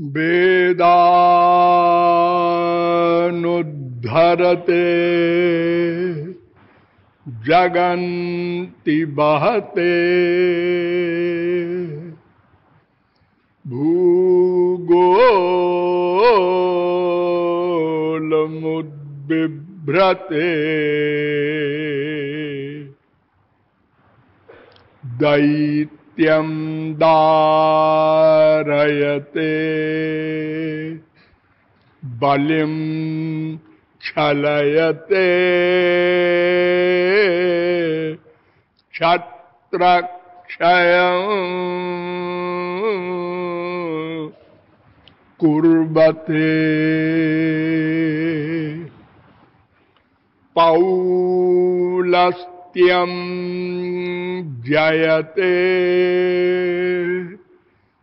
वेदानुद्धरते जगन्ति बहते भूगोलमुद्बिभ्रते दैत्यं दारयते बलिं छलयते छत्रक्षयं कुर्वते पौलस्त्यं जयते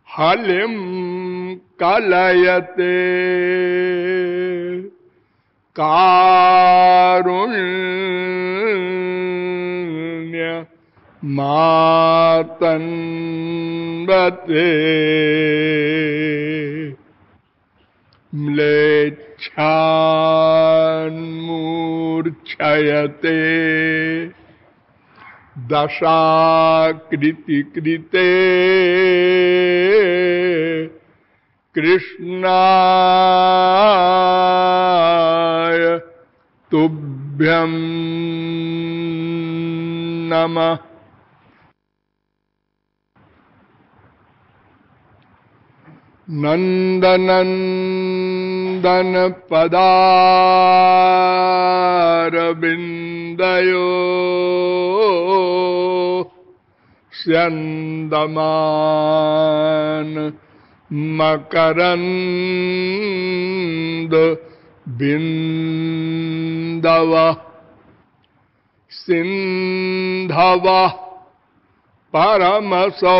हलिं कलयते कारुण्य मातन्वते म्लेच्छान्मूर्छयते दशाकृति कृते कृष्णाय तुभ्यं नमः। नंदनंदन पदारविंदयो स्यन्दमान मकरंद बिंदव सिंधव परम सौख्य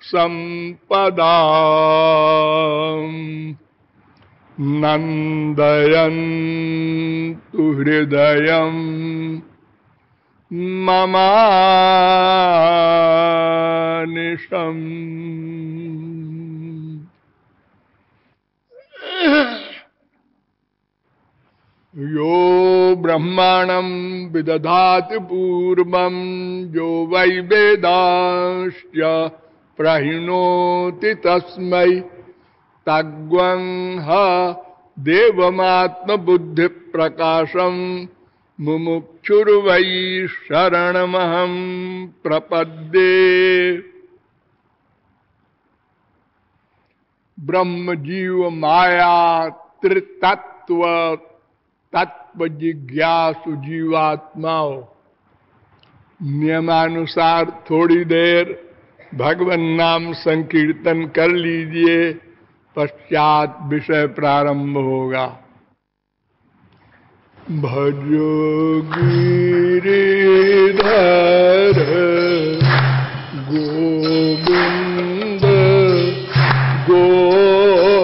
संपदा नंदयन्तु हृदयं ममानिशम्। यो ब्रह्माणं विदधाति पूर्वं यो वै वेदांश्च प्रहिणोति तस्मै तद्वंह देवमात्मबुद्धिप्रकाशं मुमुक्षुर्वै शरणमहं प्रपद्ये। ब्रह्म जीव माया त्रितत्व तत्व जिज्ञासु जीवात्माओं, नियमानुसार थोड़ी देर भगवान नाम संकीर्तन कर लीजिए, पश्चात विषय प्रारंभ होगा। भजो गिरिधर गोविंद गोपाला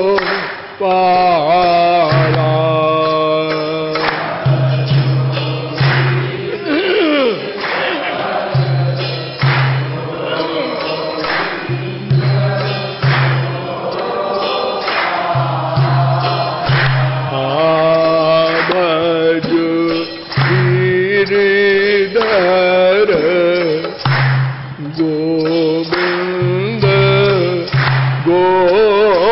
गोविंद गोपाला।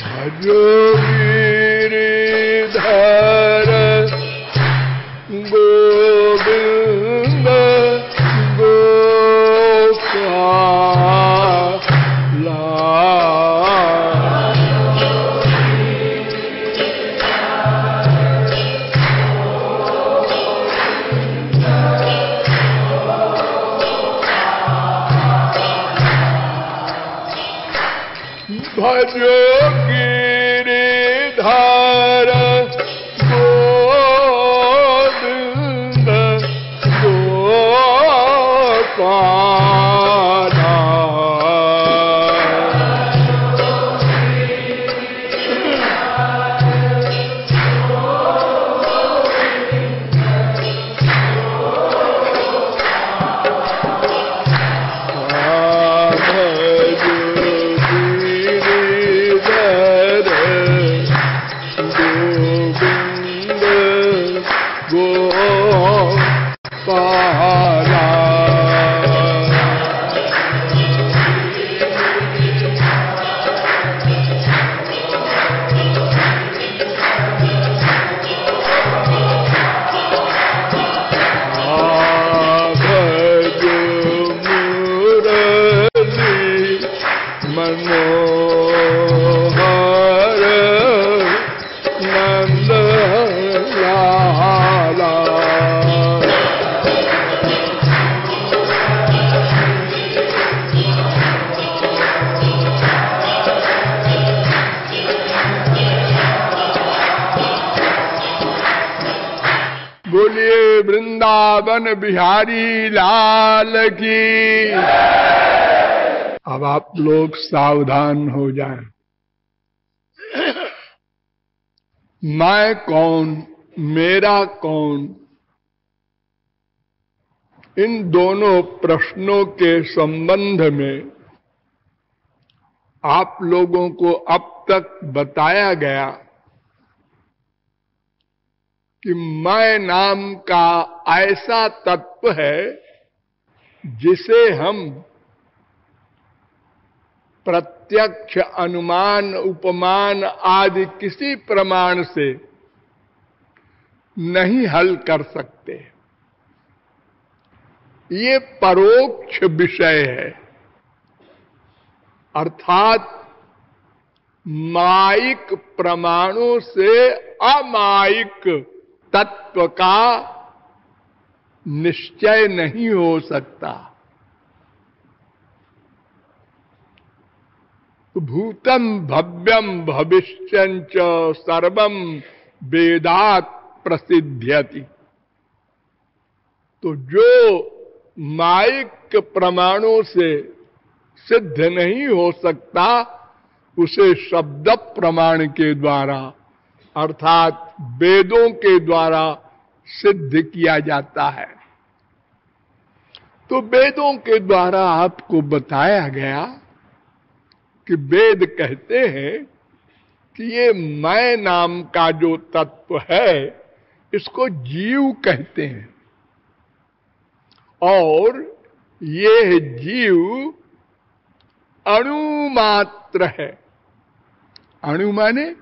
भजो गिरिधर नंद लाला। बोलिए वृंदावन बिहारी लाल की। अब आप लोग सावधान हो जाएं। मैं कौन, मेरा कौन, इन दोनों प्रश्नों के संबंध में आप लोगों को अब तक बताया गया कि मैं नाम का ऐसा तत्व है जिसे हम प्रत्यक्ष, अनुमान, उपमान आदि किसी प्रमाण से नहीं हल कर सकते। ये परोक्ष विषय है, अर्थात मायिक प्रमाणों से अमायिक तत्व का निश्चय नहीं हो सकता। भूतम भव्यम भविष्यंच सर्वम वेदात् प्रसिद्ध्यति। तो जो मायिक प्रमाणों से सिद्ध नहीं हो सकता उसे शब्द प्रमाण के द्वारा अर्थात वेदों के द्वारा सिद्ध किया जाता है। तो वेदों के द्वारा आपको बताया गया कि वेद कहते हैं कि ये मैं नाम का जो तत्व है इसको जीव कहते हैं और ये जीव अणु मात्र है। अणु माने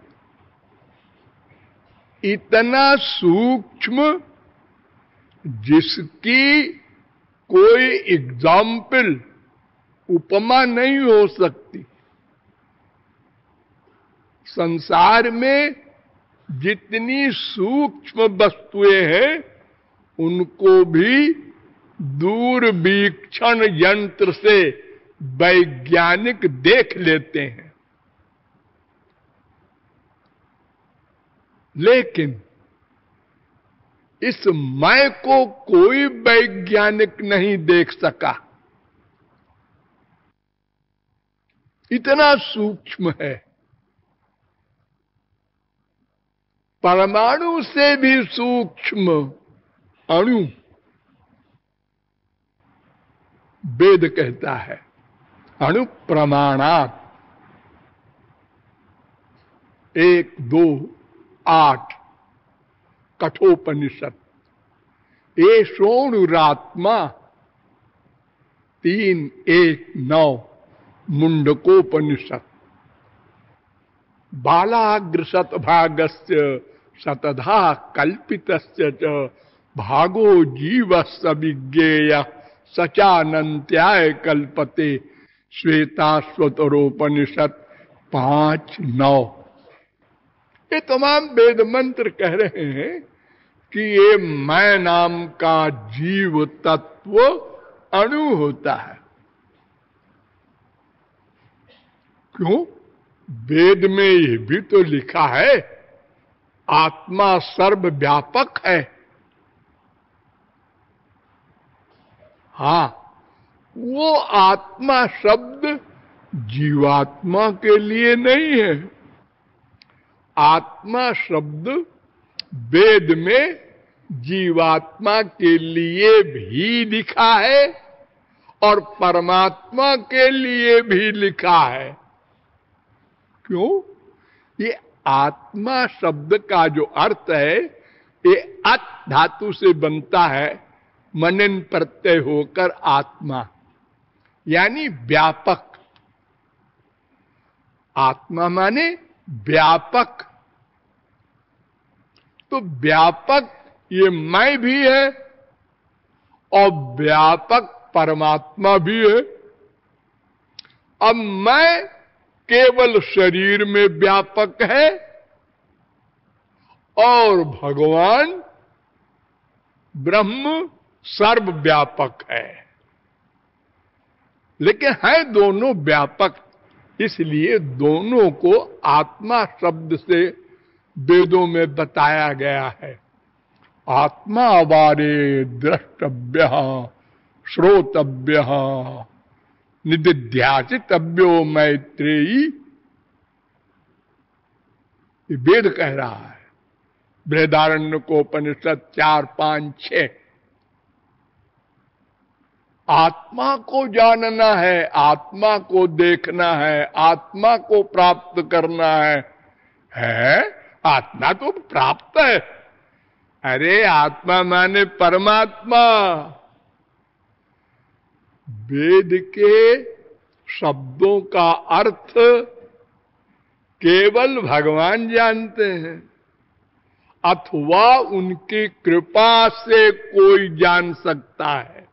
इतना सूक्ष्म जिसकी कोई एग्जाम्पल, उपमा नहीं हो सकती। संसार में जितनी सूक्ष्म वस्तुएं हैं उनको भी दूरवीक्षण यंत्र से वैज्ञानिक देख लेते हैं, लेकिन इस मैं को कोई वैज्ञानिक नहीं देख सका। इतना सूक्ष्म है। परमाणु से भी सूक्ष्म अणु वेद कहता है। अणु प्रमाणात् 1, 2, 8 कठोपनिषद, एषोऽणुरात्मा 3, 1, 9 मुंडकोपनिषद, बालाग्रशतभागस्य शतधा कल्पितस्य च भागो जीवस्य विज्ञेयः सचानन्त्याय कल्पते, श्वेताश्वतरोपनिषद 5, 9। ये तमाम वेद मंत्र कह रहे हैं कि ये मैं नाम का जीव तत्व अणु होता है। क्यों? वेद में ये भी तो लिखा है आत्मा सर्वव्यापक है। हाँ, वो आत्मा शब्द जीवात्मा के लिए नहीं है। आत्मा शब्द वेद में जीवात्मा के लिए भी लिखा है और परमात्मा के लिए भी लिखा है। क्यों? ये आत्मा शब्द का जो अर्थ है ये अत धातु से बनता है, मनन प्रत्यय होकर आत्मा, यानी व्यापक। आत्मा माने व्यापक। तो व्यापक ये मैं भी है और व्यापक परमात्मा भी है। अब मैं केवल शरीर में व्यापक है और भगवान ब्रह्म सर्वव्यापक है। लेकिन है दोनों व्यापक, इसलिए दोनों को आत्मा शब्द से वेदों में बताया गया है। आत्मा वारे द्रष्टव्य श्रोतव्य निदिध्यासितव्यो मैत्रेयी, ये वेद कह रहा है। बृहदारण्यकोपनिषद 4, 5, 6। आत्मा को जानना है, आत्मा को देखना है, आत्मा को प्राप्त करना है? आत्मा तो प्राप्त है। अरे आत्मा माने परमात्मा। वेद के शब्दों का अर्थ केवल भगवान जानते हैं, अथवा उनकी कृपा से कोई जान सकता है।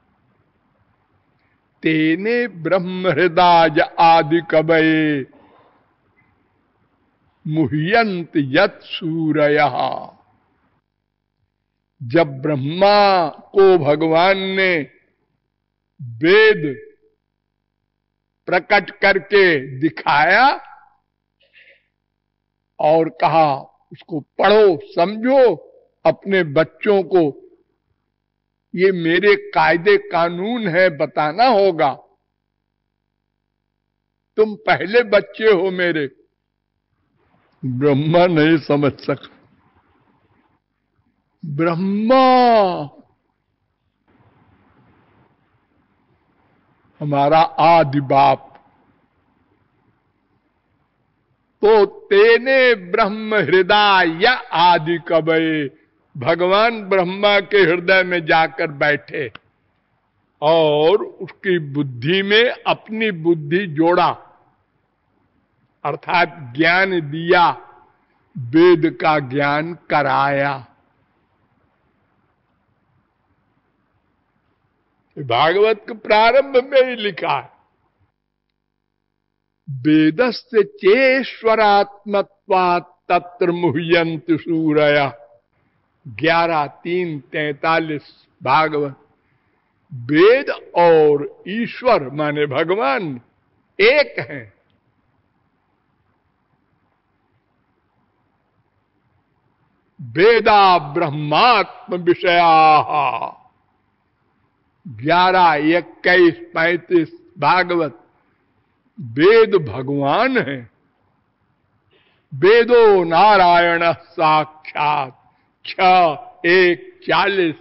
तेने ब्रह्म हृदय आदि कवये मुह्यंत यत् सूरयः। जब ब्रह्मा को भगवान ने वेद प्रकट करके दिखाया और कहा उसको पढ़ो, समझो, अपने बच्चों को ये मेरे कायदे कानून है बताना होगा। तुम पहले बच्चे हो मेरे। ब्रह्मा नहीं समझ सका। ब्रह्मा हमारा आदि बाप। तो तेने ब्रह्म हृदय आदि कवये, भगवान ब्रह्मा के हृदय में जाकर बैठे और उसकी बुद्धि में अपनी बुद्धि जोड़ा, अर्थात ज्ञान दिया, वेद का ज्ञान कराया। भागवत के प्रारंभ में ही लिखा है, वेदस्य चेश्वरात्मत्वात् तत्र मुह्यन्ति सूरयः। 11:3-43 भागवत। वेद और ईश्वर माने भगवान एक हैं। वेदा ब्रह्मात्म विषया। 11:21-35 भागवत। वेद भगवान है। वेदो नारायण साक्षात्। 6:1-40।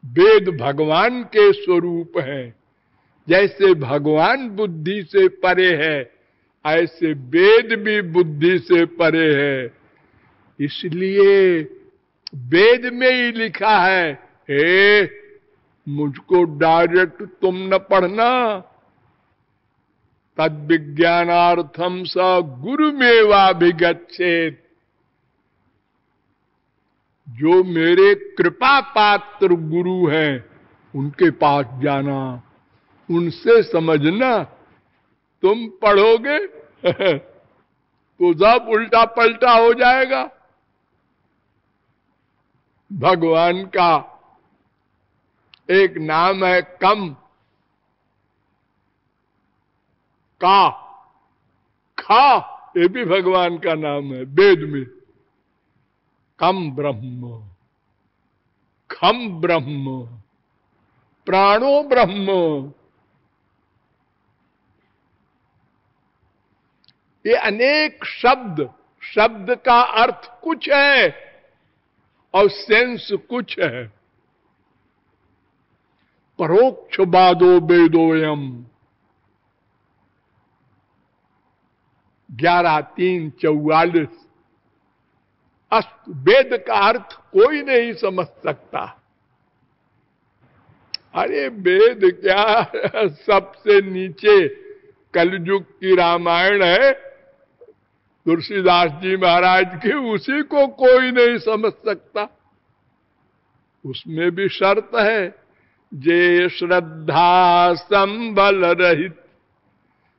वेद भगवान के स्वरूप है। जैसे भगवान बुद्धि से परे है, ऐसे वेद भी बुद्धि से परे है। इसलिए वेद में ही लिखा है, हे मुझको डायरेक्ट तुम न पढ़ना, तद विज्ञानार्थम स गुरुमेवाभिगच्छेत्। जो मेरे कृपा पात्र गुरु हैं उनके पास जाना, उनसे समझना। तुम पढ़ोगे तो सब उल्टा पलटा हो जाएगा। भगवान का एक नाम है कम का खा, ये भी भगवान का नाम है वेद में। कम ब्रह्म, खम ब्रह्म, प्राणो ब्रह्म। ये अनेक शब्द, शब्द का अर्थ कुछ है और सेंस कुछ है। परोक्षवादो वेदोयम। 11:3-44। वेद का अर्थ कोई नहीं समझ सकता। अरे वेद क्या, सबसे नीचे कलयुग की रामायण है तुलसीदास जी महाराज की, उसी को कोई नहीं समझ सकता। उसमें भी शर्त है, जे श्रद्धा संबल रहित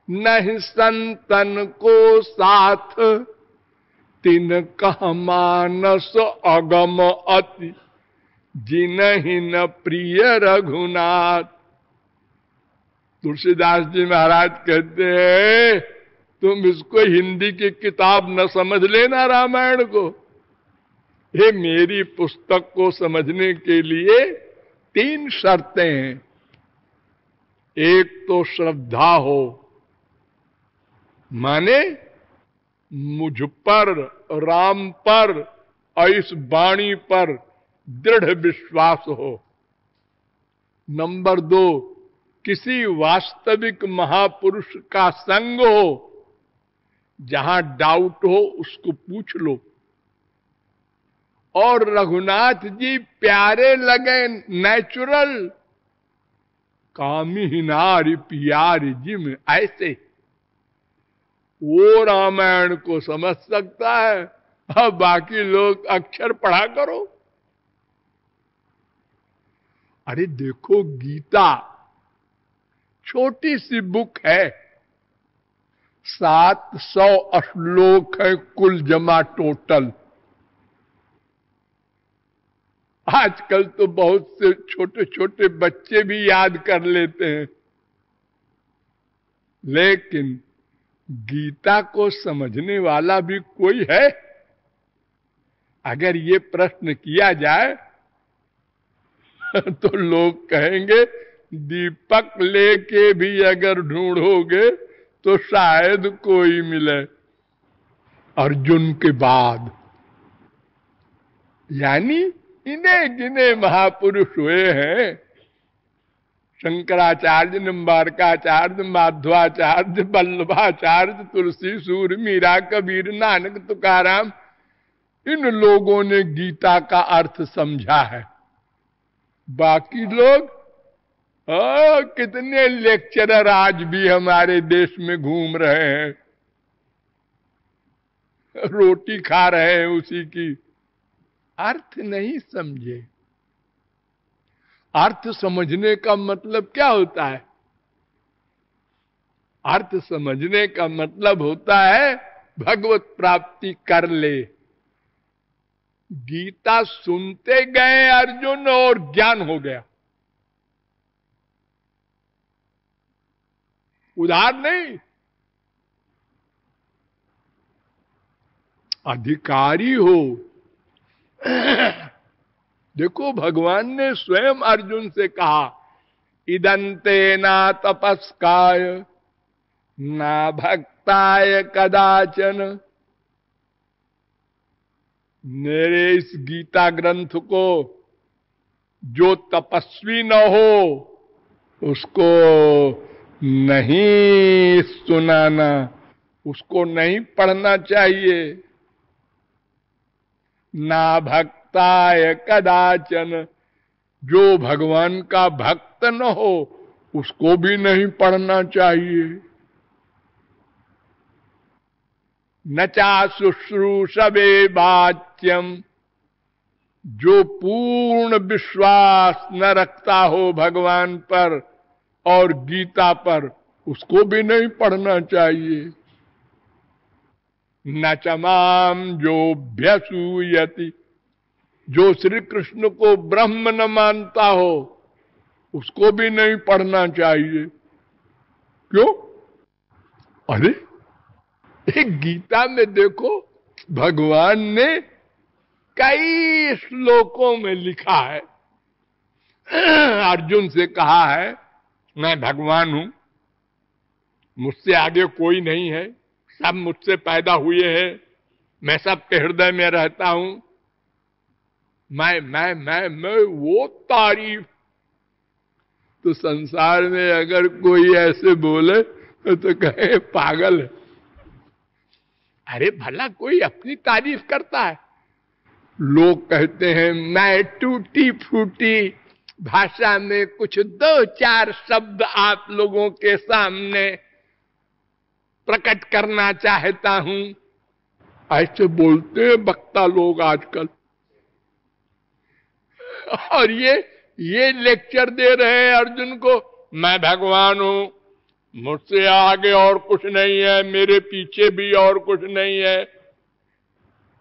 नहीं संतन को साथ, तिन कह मानस अगम अति, जिनहि न प्रिय रघुनाथ। तुलसीदास जी महाराज कहते हैं, तुम इसको हिंदी की किताब न समझ लेना रामायण को। ये मेरी पुस्तक को समझने के लिए 3 शर्तें हैं। एक तो श्रद्धा हो, माने मुझ पर, राम पर और इस वाणी पर दृढ़ विश्वास हो। नंबर 2, किसी वास्तविक महापुरुष का संग हो, जहां डाउट हो उसको पूछ लो। और रघुनाथ जी प्यारे लगे, नेचुरल, कामी नारी प्यारी जिम, ऐसे वो रामायण को समझ सकता है। अब बाकी लोग अक्षर पढ़ा करो। अरे देखो, गीता छोटी सी बुक है, 700 श्लोक है कुल जमा टोटल। आजकल तो बहुत से छोटे छोटे बच्चे भी याद कर लेते हैं, लेकिन गीता को समझने वाला भी कोई है? अगर ये प्रश्न किया जाए तो लोग कहेंगे दीपक लेके भी अगर ढूंढोगे तो शायद कोई मिले। अर्जुन के बाद यानी इन्हें गिने महापुरुष हुए हैं, शंकराचार्य, निम्बारकाचार्य, माध्वाचार्य, वल्लभाचार्य, तुलसी, सूर, मीरा, कबीर, नानक, तुकाराम। इन लोगों ने गीता का अर्थ समझा है। बाकी लोग कितने लेक्चरर आज भी हमारे देश में घूम रहे हैं, रोटी खा रहे हैं उसी की, अर्थ नहीं समझे। अर्थ समझने का मतलब क्या होता है? अर्थ समझने का मतलब होता है भगवत प्राप्ति कर ले। गीता सुनते गए अर्जुन और ज्ञान हो गया, उधार नहीं। अधिकारी हो। देखो, भगवान ने स्वयं अर्जुन से कहा, इदंते ना तपस्काय ना भक्ताय कदाचन। मेरे इस गीता ग्रंथ को जो तपस्वी न हो उसको नहीं सुनाना, उसको नहीं पढ़ना चाहिए। ना भक्ताय कदाचन, जो भगवान का भक्त न हो उसको भी नहीं पढ़ना चाहिए। न चा शुश्रूषवे वाच्यम, जो पूर्ण विश्वास न रखता हो भगवान पर और गीता पर, उसको भी नहीं पढ़ना चाहिए। न चमाम जो भ्यसूयति, जो श्री कृष्ण को ब्रह्म न मानता हो उसको भी नहीं पढ़ना चाहिए। क्यों? अरे गीता में देखो, भगवान ने कई श्लोकों में लिखा है, अर्जुन से कहा है मैं भगवान हूं, मुझसे आगे कोई नहीं है, सब मुझसे पैदा हुए हैं, मैं सबके हृदय में रहता हूं, मैं वो तारीफ। तो संसार में अगर कोई ऐसे बोले तो कहे पागल है। अरे भला कोई अपनी तारीफ करता है? लोग कहते हैं मैं टूटी फूटी भाषा में कुछ 2-4 शब्द आप लोगों के सामने प्रकट करना चाहता हूं। ऐसे बोलते हैं वक्ता लोग आजकल, और ये लेक्चर दे रहे हैं अर्जुन को, मैं भगवान हूं, मुझसे आगे और कुछ नहीं है, मेरे पीछे भी और कुछ नहीं है।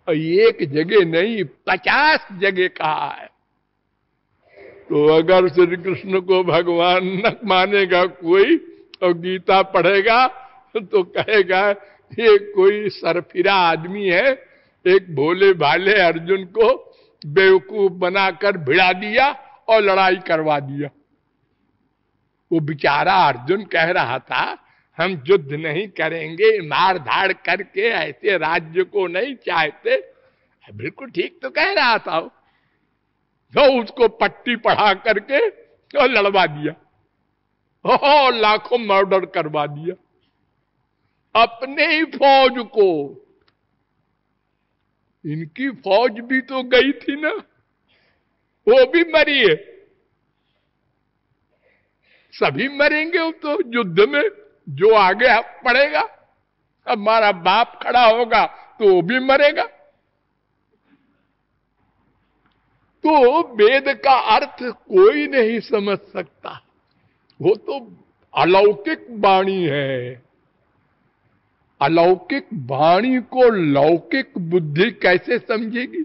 और एक जगह नहीं 50 जगह कहा है। तो अगर श्री कृष्ण को भगवान न मानेगा कोई और गीता पढ़ेगा तो कहेगा ये कोई सरफिरा आदमी है, एक भोले भाले अर्जुन को बेवकूफ बनाकर भिड़ा दिया और लड़ाई करवा दिया। वो बेचारा अर्जुन कह रहा था हम युद्ध नहीं करेंगे, मार धाड़ करके ऐसे राज्य को नहीं चाहते। बिल्कुल ठीक तो कह रहा था वो। तो उसको पट्टी पढ़ा करके और लड़वा दिया, हो लाखों मर्डर करवा दिया अपने ही फौज को। इनकी फौज भी तो गई थी ना, वो भी मरी है। सभी मरेंगे वो तो युद्ध में, जो आगे पड़ेगा। हमारा बाप खड़ा होगा तो वो भी मरेगा। तो वेद का अर्थ कोई नहीं समझ सकता, वो तो अलौकिक वाणी है। अलौकिक वाणी को लौकिक बुद्धि कैसे समझेगी?